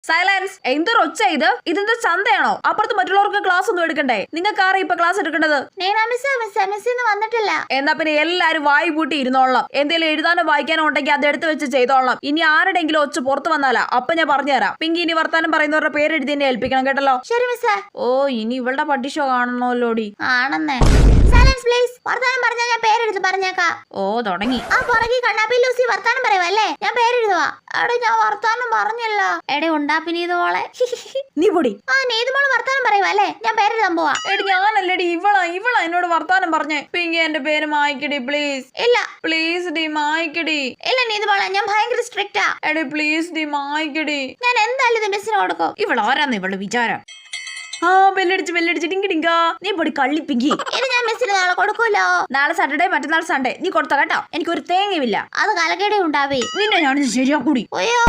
Silence. എന്തൊരു ഒച്ച ഇത്? ഇതെന്താ ചന്തയാണോ? അപ്പുറത്ത് മറ്റുള്ളവർക്ക് ക്ലാസ് ഒന്നും എടുക്കണ്ടേ? നിങ്ങൾക്ക് ആരാ ഇപ്പൊ ക്ലാസ് എടുക്കേണ്ടത്? വന്നിട്ടില്ല. എന്നാ പിന്നെ എല്ലാരും വായി പൂട്ടി ഇരുന്നോളാം. എന്തെങ്കിലും എഴുതാനോ വായിക്കാനോ ഉണ്ടെങ്കിൽ അത് എടുത്ത് വെച്ച് ചെയ്തോളാം. ഇനി ആരുടെങ്കിലും ഒച്ച പുറത്ത് വന്നാലാ അപ്പൊ ഞാൻ പറഞ്ഞുതരാം. പിങ്കി ഇനി വർത്താനം പറയുന്നവരുടെ പേര് എഴുതി എന്നെ ഏൽപ്പിക്കണം കേട്ടല്ലോ. ശരി മിസ്സേ. ഓ ഇനി ഇവളുടെ പട്ടിഷോ കാണണല്ലോടി. ആണെന്നേ. Silence please. വർത്താനം പറഞ്ഞാൽ ഞാൻ പേരെടുത്ത് പറഞ്ഞേക്കാം. ഓ തുടങ്ങി. ആ പുറകെ കണ്ണാപ്പി ലൂസി വർത്താനം പറയുവല്ലേ? ഞാൻ പേരെഴുതുവാ. എടാ ഞാൻ വർത്താനം പറഞ്ഞല്ലോ. എടെ ഉണ്ടാപ്പിനീതോളെ. നീ പൊടി. ആ നീതുമോള് വർത്താനം പറയുവല്ലേ? ഞാൻ പേരെഴുതാൻ പോവാ. എടി ഞാനല്ലേടി ഇവളാ എന്നോട് വർത്താനം പറഞ്ഞേ. പിങ്കി എന്റെ പേര് മായ്ക്കടി പ്ലീസ്. ഇല്ല പ്ലീസ് ഡി മായ്ക്കടി. ഇല്ല നീതുമോളെ, ഞാൻ ഭയങ്കര സ്ട്രിക്റ്റാ. എടി പ്ലീസ് ഡി മായ്ക്കടി. ഞാൻ എന്തായാലും ഇത് മിസ്സിന് കൊടുക്കും. ഇവളാരാന്ന് ഇവളുടെ വിചാരം? ആ ബെല്ലടിച്ച് ഡിങ്കി ഡിങ്കാ. നീ പൊടി കള്ളിപ്പിങ്കി. ഇത് ഞാൻ മിസ്സിന് നാളെ കൊടുക്കൂലോ. നാളെ സാറ്റർഡേ മറ്റന്നാൾ സൺഡേ നീ കൊടുത്ത കേട്ടോ. എനിക്കൊരു തേങ്ങയുമില്ല. അത് കലക്കേടെ ഉണ്ടാവേ. നിന്നെ ഞാൻ ശരിയാക്കൂടി. അയ്യോ